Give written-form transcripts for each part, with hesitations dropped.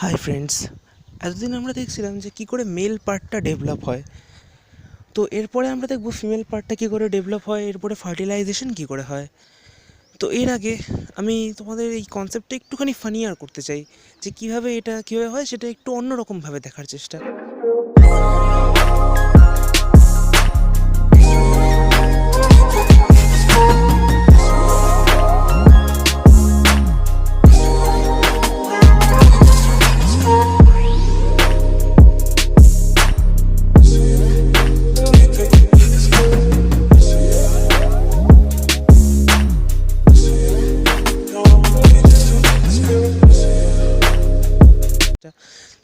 Hi friends, এতদিন আমরা দেখছিলাম যে কী করে মেল পার্টটা ডেভেলপ হয়। তো এরপরে আমরা দেখব ফিমেল পার্টটা কী করে ডেভেলপ হয়, এরপরে ফার্টিলাইজেশন কী করে হয়। তো এর আগে আমি তোমাদের এই কনসেপ্টটা একটুখানি ফানিয়ার করতে চাই, যে কীভাবে হয় সেটা একটু অন্যরকমভাবে দেখার চেষ্টা।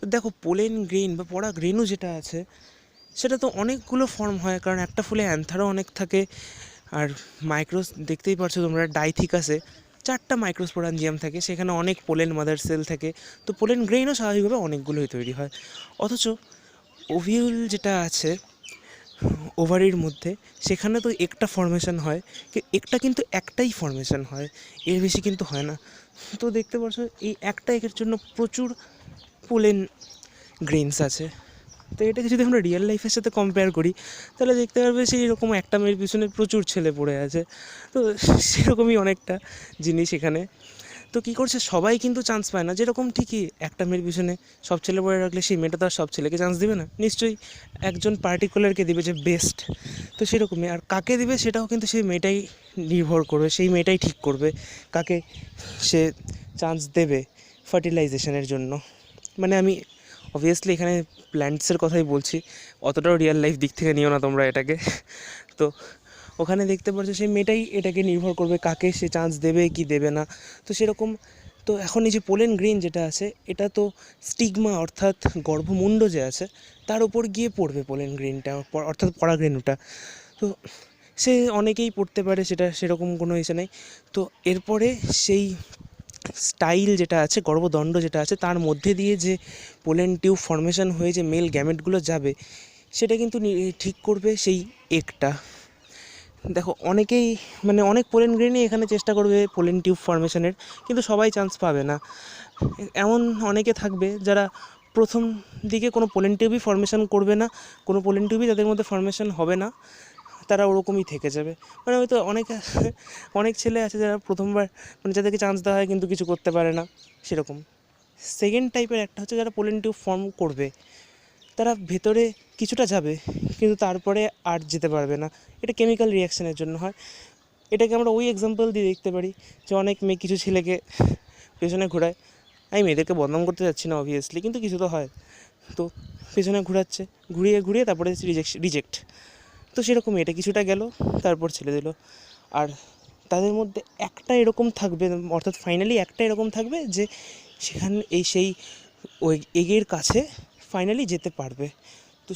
তো দেখো, পোলেন গ্রেইন বা পরাগ রেণু যেটা আছে সেটা তো অনেকগুলো ফর্ম হয়, কারণ একটা ফুলে অ্যান্থারও অনেক থাকে। আর মাইক্রোস দেখতেই পারছো তোমরা, ডাইথিকাসে 4টা মাইক্রোস্পোরাঞ্জিয়াম থাকে, সেখানে অনেক পোলেন মাদার সেল থাকে। তো পোলেন গ্রেইনও স্বাভাবিকভাবে অনেকগুলোই তৈরি হয়। অথচ ওভিউল যেটা আছে ওভারির মধ্যে, সেখানে তো একটা ফর্মেশন হয়, একটা কিন্তু একটাই ফর্মেশন হয়, এর বেশি কিন্তু হয় না। তো দেখতে পাচ্ছ এই একটা একের জন্য প্রচুর পোলেন গ্রেইনস আছে। তো এটাকে যদি আমরা রিয়েল লাইফের সাথে কম্পেয়ার করি, তাহলে দেখতে পারবে সেই রকম একটা মেয়ের পিছনে প্রচুর ছেলে পড়ে আছে। তো সেরকমই অনেকটা জিনিস এখানে। তো কী করছে, সবাই কিন্তু চান্স পায় না। যেরকম ঠিকই একটা মেয়ের পিছনে সব ছেলে পড়ে রাখলে সেই মেয়েটা তো আর সব ছেলেকে চান্স দেবে না, নিশ্চয়ই একজন পার্টিকুলারকে দেবে যে বেস্ট। তো সেরকমই, আর কাকে দেবে সেটাও কিন্তু সেই মেয়েটাই নির্ভর করবে, সেই মেয়েটাই ঠিক করবে কাকে সে চান্স দেবে ফার্টিলাইজেশনের জন্য। মানে আমি অবভিয়াসলি এখানে প্ল্যান্টসের কথাই বলছি, অতটাও রিয়েল লাইফ দিক থেকে নিও না তোমরা এটাকে। তো ওখানে দেখতে পাচ্ছ সেই মেয়েটাই এটাকে নির্ভর করবে কাকে সে চান্স দেবে কি দেবে না। তো সেরকম, তো এখন এই যে পোলেন গ্রেইন যেটা আছে, এটা তো স্টিগমা অর্থাৎ গর্ভমুণ্ড যে আছে তার উপর গিয়ে পড়বে পোলেন গ্রেইনটা, অর্থাৎ পরাগরেণুটা। তো সে অনেকেই পড়তে পারে, সেটা সেরকম কোনো ইসে নেই। তো এরপরে সেই স্টাইল যেটা আছে, গর্ভদণ্ড যেটা আছে, তার মধ্যে দিয়ে যে পোলেন টিউব ফর্মেশন হয়ে যে মেল গ্যামেটগুলো যাবে, সেটা কিন্তু ঠিক করবে সেই এগটা। দেখো অনেকেই, মানে অনেক পোলেন গ্রেনই এখানে চেষ্টা করবে পোলেন টিউব ফর্মেশনের, কিন্তু সবাই চান্স পাবে না। এমন অনেকে থাকবে যারা প্রথম দিকে কোনো পোলেন টিউবই ফর্মেশন করবে না, কোনো পোলেন টিউবই তাদের মধ্যে ফর্মেশন হবে না, তারা ওরকমই থেকে যাবে। মানে হয়তো অনেক ছেলে আছে যারা প্রথমবার, মানে যাদেরকে চান্স দেওয়া হয় কিন্তু কিছু করতে পারে না, সেরকম। সেকেন্ড টাইপের একটা হচ্ছে যারা পোলেন টিউব ফর্ম করবে, তারা ভেতরে কিছুটা যাবে কিন্তু তারপরে আর যেতে পারবে না। এটা কেমিক্যাল রিয়াকশানের জন্য হয়। এটাকে আমরা ওই এক্সাম্পল দিয়ে দেখতে পারি যে অনেক মেয়ে কিছু ছেলেকে পেছনে ঘোরায়। আমি মেয়েদেরকে বদনাম করতে যাচ্ছি না অবভিয়াসলি, কিন্তু কিছু তো হয়। তো পেছনে ঘোরাচ্ছে, ঘুরিয়ে ঘুরিয়ে তারপরে রিজেক্ট। তো সেরকম এটা কিছুটা গেল, তারপর ছেড়ে দিল। আর তাদের মধ্যে একটা এরকম থাকবে, অর্থাৎ ফাইনালি একটা এরকম থাকবে যে সেখানে সেই ওই এগের কাছে ফাইনালি যেতে পারবে। তো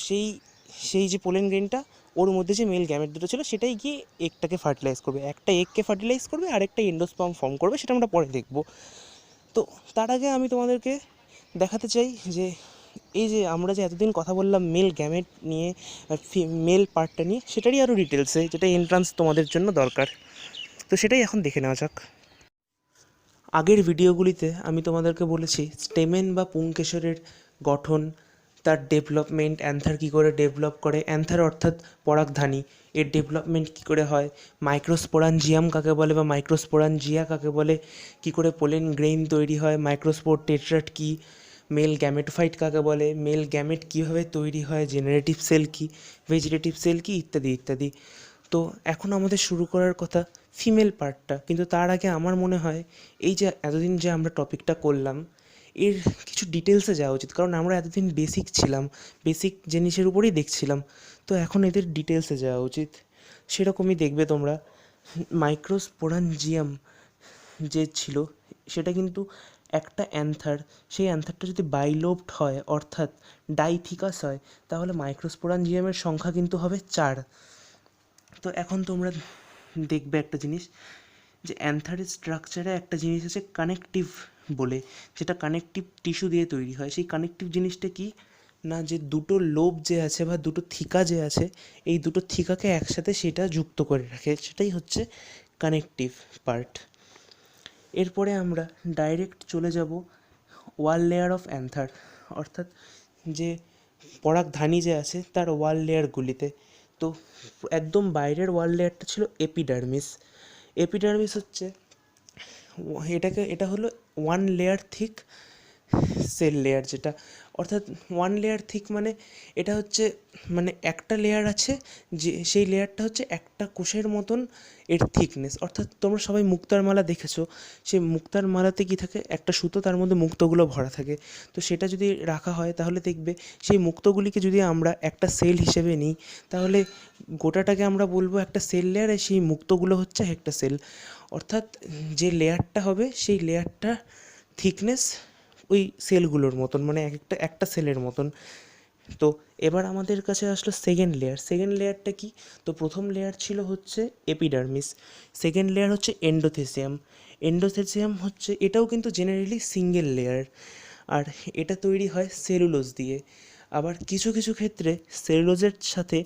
সেই যে পোলেন গ্রেনটা, ওর মধ্যে যে মেল গ্যামেট দুটো ছিল সেটাই গিয়ে এগটাকে ফার্টিলাইজ করবে, একটা এগকে ফার্টিলাইজ করবে আর একটা এন্ডোস্পার্ম ফর্ম করবে, সেটা আমরা পরে দেখব। তো তার আগে আমি তোমাদেরকে দেখাতে চাই যে এই যে আমরা যে এতদিন কথা বললাম মেল গ্যামেট নিয়ে, মেল পার্টটা নিয়ে, সেটারই আরও ডিটেলসে, যেটা এন্ট্রান্স তোমাদের জন্য দরকার। তো সেটাই এখন দেখে নেওয়া যাক। আগের ভিডিওগুলিতে আমি তোমাদেরকে বলেছি স্টেমেন বা পুংকেশরের গঠন, তার ডেভেলপমেন্ট, অ্যান্থার কী করে ডেভেলপ করে, অ্যান্থার অর্থাৎ পরাগধানী, এর ডেভেলপমেন্ট কী করে হয়, মাইক্রোস্পোরাঞ্জিয়াম কাকে বলে বা মাইক্রোস্পোরাঞ্জিয়া কাকে বলে, কী করে পোলেন গ্রেইন তৈরি হয়, মাইক্রোস্পোর টেট্রাট কী, মেল গ্যামেটোফাইট কাকে বলে, মেল গ্যামেট কীভাবে তৈরি হয়, জেনারেটিভ সেল কী, ভেজিটেটিভ সেল কী, ইত্যাদি ইত্যাদি। তো এখন আমাদের শুরু করার কথা ফিমেল পার্টটা, কিন্তু তার আগে আমার মনে হয় এই যে এতদিন যে আমরা টপিকটা করলাম এর কিছু ডিটেলসে যাওয়া উচিত, কারণ আমরা এতদিন বেসিক ছিলাম, বেসিক জিনিসের উপরেই দেখছিলাম। তো এখন এদের ডিটেলসে যাওয়া উচিত। সেরকমই দেখবে তোমরা, মাইক্রোস্পোরাঞ্জিয়াম যে ছিল সেটা কিন্তু একটা অ্যান্থার, সেই অ্যান্থারটা যদি বাইলোবড হয় অর্থাৎ ডাইথিকাস হয়, তাহলে মাইক্রোস্পোরাঞ্জিয়ামের সংখ্যা কিন্তু হবে 4। তো এখন তোমরা দেখবে একটা জিনিস, যে অ্যান্থারের স্ট্রাকচারে একটা জিনিস আছে কানেকটিভ বলে, যেটা কানেকটিভ টিস্যু দিয়ে তৈরি হয়। সেই কানেকটিভ জিনিসটা কি না, যে দুটো লোব যে আছে বা দুটো থিকা যে আছে, এই দুটো থিকাকে একসাথে সেটা যুক্ত করে রাখে, সেটাই হচ্ছে কানেকটিভ পার্ট। এরপরে আমরা ডাইরেক্ট চলে যাব ওয়াল লেয়ার অফ অ্যান্থার, অর্থাৎ যে পরাগধানী যে আছে তার ওয়াল লেয়ারগুলিতে। তো একদম বাইরের ওয়াল লেয়ারটা ছিল এপিডার্মিস। এপিডার্মিস হচ্ছে এটা হলো one layer thick cell layer, যেটা অর্থাৎ ওয়ান লেয়ার থিক মানে এটা হচ্ছে মানে একটা লেয়ার আছে, যে সেই লেয়ারটা হচ্ছে একটা কোষের মতন এর থিকনেস। অর্থাৎ তোমরা সবাই মুক্তার মালা দেখেছো, সেই মুক্তার মালাতে কী থাকে, একটা সুতো, তার মধ্যে মুক্তগুলো ভরা থাকে। তো সেটা যদি রাখা হয় তাহলে দেখবে সেই মুক্তগুলিকে যদি আমরা একটা সেল হিসেবে নিই, তাহলে গোটাটাকে আমরা বলবো একটা সেল লেয়ার, আর সেই মুক্তগুলো হচ্ছে একটা সেল। অর্থাৎ যে লেয়ারটা হবে সেই লেয়ারটা থিকনেস ওই সেলগুলোর মতন, মানে একটা সেলের মতন। তো এবার আমাদের কাছে আসলো সেকেন্ড লেয়ার। সেকেন্ড লেয়ারটা কি? তো প্রথম লেয়ার ছিল হচ্ছে এপিডার্মিস, সেকেন্ড লেয়ার হচ্ছে এন্ডোথেসিয়াম। এন্ডোথেসিয়াম হচ্ছে, এটাও কিন্তু জেনারেলি সিঙ্গেল লেয়ার, আর এটা তৈরি হয় সেলুলোজ দিয়ে। আবার কিছু কিছু ক্ষেত্রে সেলুলোজের সাথে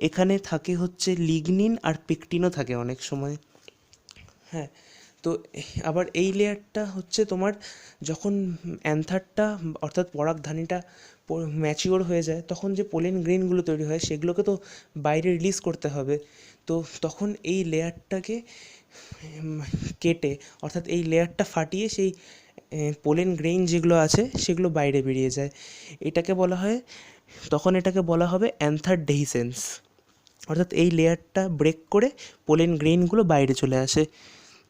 এখানে থাকে হচ্ছে লিগনিন আর পেকটিনও থাকে অনেক সময়। হ্যাঁ, তো আবার এই লেয়ারটা হচ্ছে তোমার যখন অ্যান্থারটা অর্থাৎ পরাগধানীটা ম্যাচিওর হয়ে যায়, তখন যে পোলেন গ্রেইনগুলো তৈরি হয় সেগুলোকে তো বাইরে রিলিজ করতে হবে। তো তখন এই লেয়ারটাকে কেটে, অর্থাৎ এই লেয়ারটা ফাটিয়ে সেই পোলেন গ্রেইন যেগুলো আছে সেগুলো বাইরে বেরিয়ে যায়। এটাকে বলা হবে অ্যান্থার ডেহিসেন্স, অর্থাৎ এই লেয়ারটা ব্রেক করে পোলেন গ্রেইনগুলো বাইরে চলে আসে।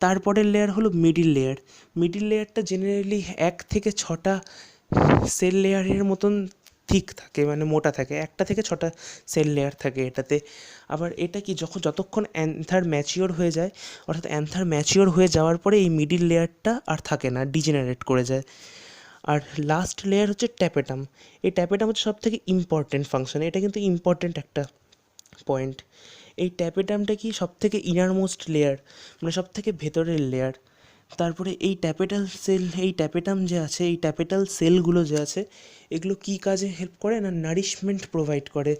তারপরের লেয়ার হলো মিডিল লেয়ার। মিডিল লেয়ারটা জেনারেলি 1 থেকে 6টা সেল লেয়ারের মতন থিক থাকে, মানে মোটা থাকে, 1টা থেকে 6টা সেল লেয়ার থাকে এটাতে। আবার এটা কি, যতক্ষণ অ্যান্থার ম্যাচিওর হয়ে যায়, অর্থাৎ অ্যান্থার ম্যাচিওর হয়ে যাওয়ার পরে এই মিডিল লেয়ারটা আর থাকে না, ডিজেনারেট করে যায়। আর লাস্ট লেয়ার হচ্ছে ট্যাপেটাম। এই ট্যাপেটাম হচ্ছে সবথেকে ইম্পর্ট্যান্ট ফাংশন, এটা কিন্তু ইম্পর্ট্যান্ট একটা পয়েন্ট। এই ট্যাপেটামটা কি সবথেকে ইনারমোস্ট লেয়ার, মানে সবথেকে ভেতরের লেয়ার। তারপরে এই ট্যাপেটাম যে আছে, এই ট্যাপেটাল সেলগুলো যে আছে, এগুলো কী কাজে হেল্প করে না, নারিশমেন্ট প্রোভাইড করে,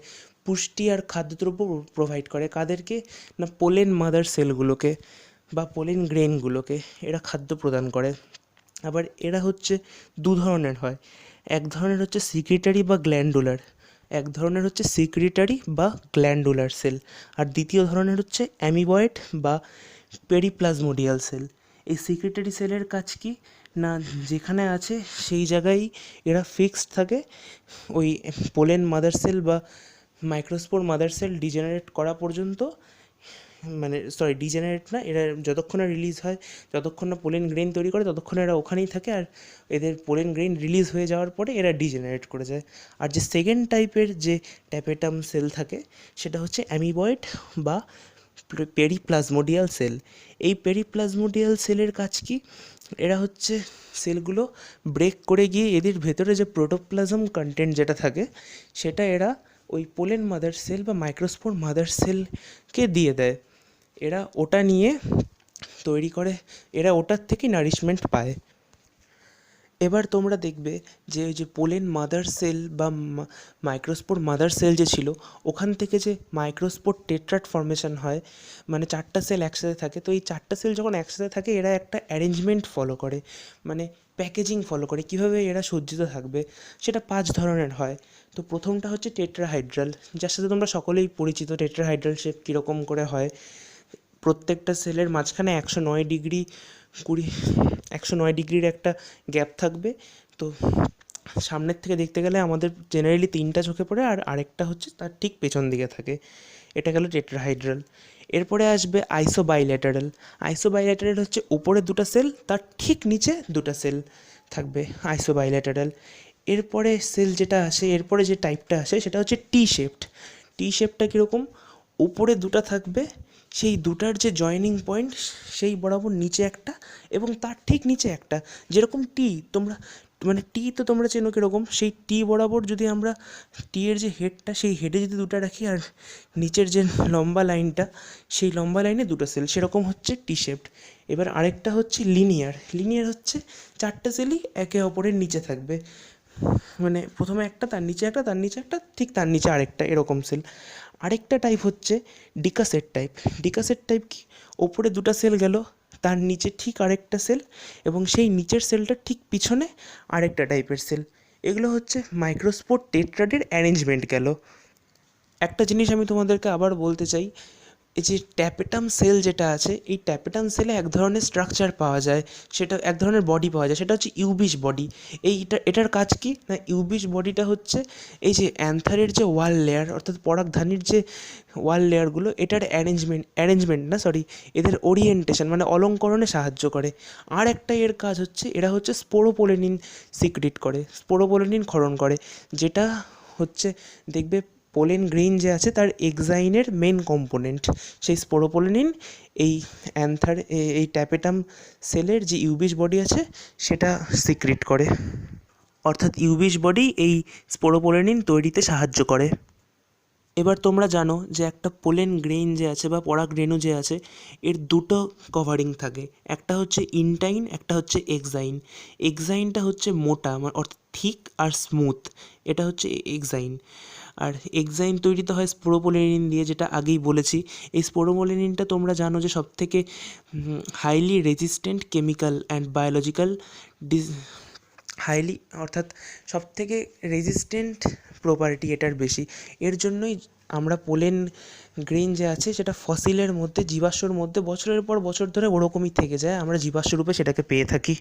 পুষ্টি আর খাদ্যদ্রব্য প্রোভাইড করে। কাদেরকে না, পোলেন মাদার সেলগুলোকে বা পোলেন গ্রেইনগুলোকে এরা খাদ্য প্রদান করে। আবার এরা হচ্ছে দু ধরনের হয়, এক ধরনের হচ্ছে সিক্রিটারি বা গ্ল্যান্ডুলার সেল, আর দ্বিতীয় ধরনের হচ্ছে অ্যামিবয়েড বা পেরিপ্লাজমোডিয়াল সেল। এই সিক্রিটারি সেলের কাজ কি না, যেখানে আছে সেই জায়গায় এরা ফিক্সড থাকে, ওই পোলেন মাদার সেল বা মাইক্রোস্পোর মাদার সেল ডিজেনারেট করা পর্যন্ত, মানে ডিজেনারেট না, এরা যতক্ষণ না রিলিজ হয়, যতক্ষণ না পোলেন গ্রেইন তৈরি করে, ততক্ষণ এরা ওখানেই থাকে। আর এদের পোলেন গ্রেইন রিলিজ হয়ে যাওয়ার পরে এরা ডিজেনারেট করে যায়। আর যে সেকেন্ড টাইপের যে ট্যাপেটাম সেল থাকে, সেটা হচ্ছে অ্যামিবয়েড বা পেরিপ্লাজমোডিয়াল সেল। এই পেরিপ্লাজমোডিয়াল সেলের কাজ কি, এরা হচ্ছে সেলগুলো ব্রেক করে গিয়ে এদের ভেতরে যে প্রোটোপ্লাজম কন্টেন্ট যেটা থাকে, সেটা এরা ওই পোলেন মাদার সেল বা মাইক্রোস্পোর মাদার সেলকে দিয়ে দেয়। এরা ওটা নিয়ে তৈরি করে, এরা ওটার থেকেই নারিশমেন্ট পায়। এবার তোমরা দেখবে যে ওই যে পোলেন মাদার সেল বা মাইক্রোস্পোর মাদার সেল যে ছিল, ওখান থেকে যে মাইক্রোস্পোর টেট্রাট ফর্মেশন হয়, মানে 4টা সেল একসাথে থাকে। তো এই 4টা সেল যখন একসাথে থাকে, এরা একটা অ্যারেঞ্জমেন্ট ফলো করে, মানে প্যাকেজিং ফলো করে, কীভাবে এরা সজ্জিত থাকবে, সেটা 5 ধরনের হয়। তো প্রথমটা হচ্ছে টেট্রাহাইড্রাল, যার সাথে তোমরা সকলেই পরিচিত। টেট্রাহাইড্রাল শেপ কীরকম করে হয়, প্রত্যেকটা সেলের মাঝখানে 109 ডিগ্রির একটা গ্যাপ থাকবে। তো সামনের থেকে দেখতে গেলে আমাদের জেনারেলি 3টা চোখে পড়ে, আর আরেকটা হচ্ছে তার ঠিক পেছন দিকে থাকে। এটা গেল টেট্রাহাইড্রাল। এরপরে আসবে আইসোবাইল্যাটারাল হচ্ছে উপরে 2টা সেল, তার ঠিক নিচে 2টা সেল থাকবে, আইসোবাইল্যাটারাল। এরপরে এরপরে যে টাইপটা আসে সেটা হচ্ছে টি শেপটা কীরকম, উপরে 2টা থাকবে, সেই 2টার যে জয়েনিং পয়েন্ট সেই বরাবর নিচে একটা এবং তার ঠিক নিচে একটা, যেরকম টি তো তোমরা চেনো কীরকম, সেই টি বরাবর যদি আমরা এর যে হেডটা, সেই হেডে যদি 2টা রাখি, আর নিচের যে লম্বা লাইনটা, সেই লম্বা লাইনে 2টা সেল, সেরকম হচ্ছে টি শেপড। এবার আরেকটা হচ্ছে লিনিয়ার হচ্ছে 4টে সেলই একে অপরের নিচে থাকবে, মানে প্রথমে একটা, তার নিচে একটা, তার নিচে একটা, ঠিক তার নিচে আরেকটা, এরকম সেল। আরেকটা টাইপ হচ্ছে ডিকাসেট টাইপ কি, ওপরে 2টা সেল গেল, তার নিচে ঠিক আরেকটা সেল, এবং সেই নিচের সেলটার ঠিক পিছনে আরেকটা টাইপের সেল। এগুলো হচ্ছে মাইক্রোস্পোর টেট্রাডের অ্যারেঞ্জমেন্ট গেল। একটা জিনিস আমি তোমাদেরকে আবার বলতে চাই, এই যে ট্যাপেটাম সেল যেটা আছে, এই ট্যাপেটাম সেলে এক ধরনের স্ট্রাকচার পাওয়া যায়, সেটা এক ধরনের বডি পাওয়া যায়, সেটা হচ্ছে ইউবিস বডি। এটার কাজ কি না, ইউবিস বডিটা হচ্ছে এই যে অ্যান্থারের যে ওয়াল লেয়ার, অর্থাৎ পরাগধানীর যে ওয়াল লেয়ারগুলো, এটার এদের ওরিয়েন্টেশন মানে অলঙ্করণে সাহায্য করে। আর একটা এর কাজ হচ্ছে, এরা হচ্ছে স্পোরোপোলেনিন সিক্রিট করে, স্পোরোপোলেনিন ক্ষরণ করে, যেটা হচ্ছে দেখবে পোলেন গ্রেইন যে আছে তার এক্সাইনের মেন কম্পোনেন্ট। সেই স্পোরোপোলেনিন এই এই ট্যাপেটাম সেলের যে ইউবিস বডি আছে সেটা সিক্রিট করে, অর্থাৎ ইউবিস বডি এই স্পোরোপোলেনিন তৈরিতে সাহায্য করে। এবার তোমরা জানো যে একটা পোলেন গ্রেইন যে আছে বা পরাগ রেণু যে আছে, এর দুটো কভারিং থাকে, একটা হচ্ছে ইনটাইন, একটা হচ্ছে এক্সাইন। এক্সাইনটা হচ্ছে মোটা, অর্থাৎ থিক আর স্মুথ, এটা হচ্ছে এক্সাইন। আর এক্সাইন তৈরিতে হয় স্পোরোপোলেনিন দিয়ে, যেটা আগেই বলেছি। এই স্পোরোপোলেনিনটা তোমরা জানো যে সবথেকে highly resistant chemical and biological highly, অর্থাৎ সবথেকে রেজিস্ট্যান্ট প্রপার্টি এটার বেশি। এর জন্যই আমরা পোলেন গ্রেইন যে আছে সেটা ফসিলের মধ্যে, জীবাশ্মর মধ্যে বছরের পর বছর ধরে ওরকমই থেকে যায়, আমরা জীবাশ্ম রূপে সেটাকে পেয়ে থাকি।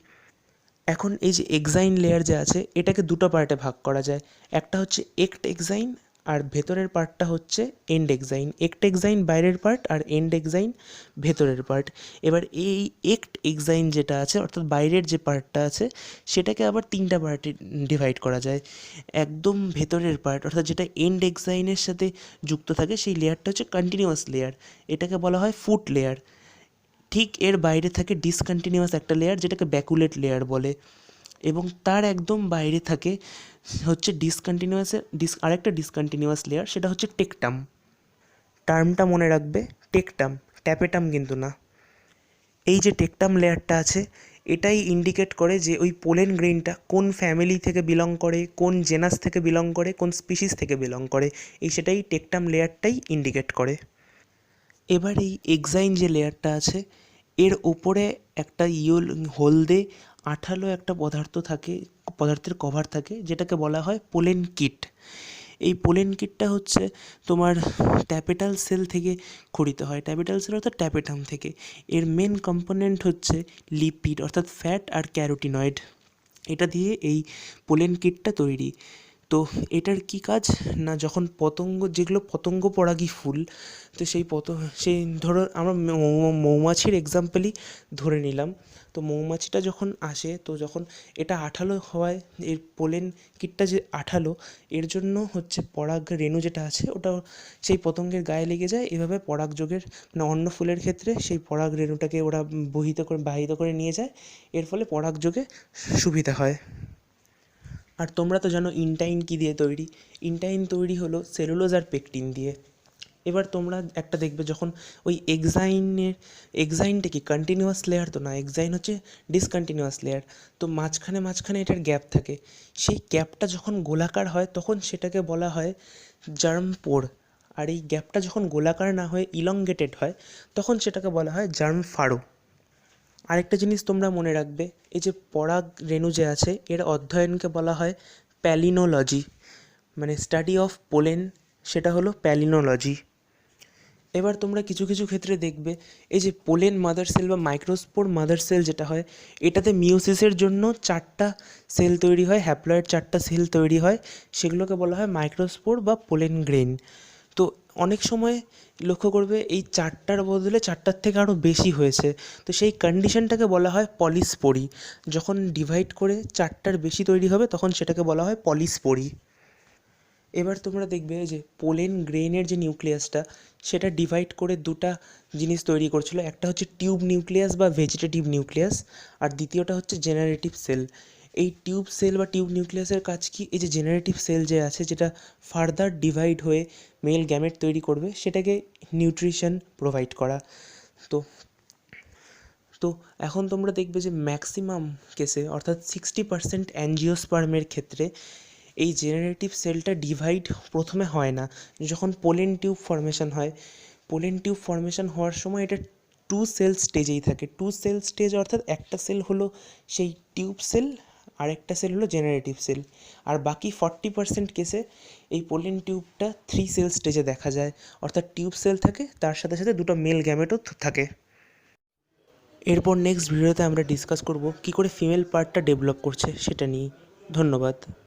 এখন এই যে এক্সাইন লেয়ার যে আছে, এটাকে দুটো পার্টে ভাগ করা যায়। একটা হচ্ছে একট এক্সাইন, আর ভেতরের পার্টটা হচ্ছে এন্ড এক্সাইন। একট এক্সাইন বাইরের পার্ট আর এন্ড এক্সাইন ভেতরের পার্ট। এবার এই একট এক্সাইন যেটা আছে, অর্থাৎ বাইরের যে পার্টটা আছে, সেটাকে আবার তিনটা পার্টে ডিভাইড করা যায়। একদম ভেতরের পার্ট, অর্থাৎ যেটা এন্ড এক্সাইনের সাথে যুক্ত থাকে, সেই লেয়ারটা হচ্ছে কন্টিনিউয়াস লেয়ার, এটাকে বলা হয় ফুট লেয়ার। ঠিক এর বাইরে থাকে ডিসকন্টিনিউয়াস একটা লেয়ার, যেটাকে ব্যাকুলেট লেয়ার বলে, এবং তার একদম বাইরে থাকে হচ্ছে আরেকটা ডিসকন্টিনিউয়াস লেয়ার, সেটা হচ্ছে টেকটাম। টার্মটা মনে রাখবে, টেকটাম, ট্যাপেটাম কিন্তু না। এই যে টেকটাম লেয়ারটা আছে, এটাই ইন্ডিকেট করে যে ওই পোলেন গ্রেইনটা কোন ফ্যামিলি থেকে বিলং করে, কোন জেনাস থেকে বিলং করে, কোন স্পিসিস থেকে বিলং করে, সেটাই টেকটাম লেয়ারটাই ইন্ডিকেট করে। এবার এই এক্সাইন যে লেয়ারটা আছে, এর ওপরে একটা হলদে আঠালো একটা পদার্থের কভার থাকে, যেটাকে বলা হয় পোলেন কিট। এই পোলেন কিটটা হচ্ছে তোমার ট্যাপেটাল সেল থেকে খরিত হয়, ট্যাপেটাল সেল অর্থাৎ ট্যাপেটাম থেকে। এর মেন কম্পোনেন্ট হচ্ছে লিপিড, অর্থাৎ ফ্যাট আর ক্যারোটিনয়েড। এটা দিয়ে এই পোলেন কিটটা তৈরি। তো এটার কী কাজ না, যখন যেগুলো পতঙ্গ পরাগী ফুল, তো সেই ধরো আমরা মৌমাছির এক্সাম্পলই ধরে নিলাম। তো মৌমাছিটা যখন আসে, তো যখন এটা আঠালো হওয়ায়, এর পোলেন কিটটা যে আঠালো, এর জন্য হচ্ছে পরাগ রেণু যেটা আছে ওটা সেই পতঙ্গের গায়ে লেগে যায়। এভাবে পরাগযোগের মানে অন্য ফুলের ক্ষেত্রে সেই পরাগ রেণুটাকে ওরা বাহিত করে নিয়ে যায়, এর ফলে পরাগযোগে সুবিধা হয়। আর তোমরা তো জানো ইনটাইন কী দিয়ে তৈরি। ইনটাইন তৈরি হলো সেলুলোজ আর পেকটিন দিয়ে। এবার তোমরা একটা দেখবে, যখন ওই এক্সাইনটা কি কন্টিনিউয়াস লেয়ার তো না, এক্সাইন হচ্ছে ডিসকন্টিনিউয়াস লেয়ার। তো মাঝখানে এটার গ্যাপ থাকে। সেই গ্যাপটা যখন গোলাকার হয়, তখন সেটাকে বলা হয় জার্ম পোর। আর এই গ্যাপটা যখন গোলাকার না হয়ে ইলংগেটেড হয়, তখন সেটাকে বলা হয় জার্ম ফারো। আরেকটা জিনিস তোমরা মনে রাখবে, এই যে পরাগ রেণু যে আছে, এর অধ্যয়নকে বলা হয় প্যালিনোলজি, মানে স্টাডি অফ পোলেন, সেটা হলো প্যালিনোলজি। এবার তোমরা কিছু কিছু ক্ষেত্রে দেখবে, এই যে পোলেন মাদার সেল বা মাইক্রোস্পোর মাদার সেল যেটা হয়, এটাতে মিওসিসের জন্য 4টা সেল তৈরি হয়, হ্যাপ্লয়েড 4টা সেল তৈরি হয়, সেগুলোকে বলা হয় মাইক্রোস্পোর বা পোলেন গ্রেইন। তো অনেক সময় লক্ষ্য করবে এই 4টার বদলে 4টার থেকে আরও বেশি হয়েছে, তো সেই কন্ডিশনটাকে বলা হয় পলিস্পোরি। যখন ডিভাইড করে 4টার বেশি তৈরি হবে, তখন সেটাকে বলা হয় পলিস্পোরি। এবার তোমরা দেখবে যে পোলেন গ্রেইনের যে নিউক্লিয়াসটা, সেটা ডিভাইড করে দুটা জিনিস তৈরি করছিল। একটা হচ্ছে টিউব নিউক্লিয়াস বা ভেজিটেটিভ নিউক্লিয়াস, আর দ্বিতীয়টা হচ্ছে জেনারেটিভ সেল। এই টিউব সেল বা টিউব নিউক্লিয়াসের কাজ কি, এই যে জেনারেটিভ সেল যে আছে, যেটা ফার্দার ডিভাইড হয়ে মেল গ্যামেট তৈরি করবে, সেটাকে নিউট্রিশন প্রোভাইড করা। তো তো এখন তোমরা দেখবে যে ম্যাক্সিমাম কেসে, অর্থাৎ 60% অ্যাঞ্জিওস্পার্মের ক্ষেত্রে এই জেনারেটিভ সেলটা ডিভাইড প্রথমে হয় না। যখন পোলেন টিউব ফর্মেশন হয়, পোলেন টিউব ফর্মেশন হওয়ার সময় এটা টু সেল স্টেজেই থাকে। টু সেল স্টেজ অর্থাৎ একটা সেল হলো সেই টিউব সেল, আর একটা সেল হলো জেনারেটিভ সেল। আর বাকি 40% কেসে এই পোলেন টিউবটা থ্রি সেল স্টেজে দেখা যায়, অর্থাৎ টিউব সেল থাকে, তার সাথে সাথে দুটো মেল গ্যামেটও থাকে। এরপর নেক্সট ভিডিওতে আমরা ডিসকাস করব কী করে ফিমেল পার্টটা ডেভেলপ করছে সেটা নিয়ে। ধন্যবাদ।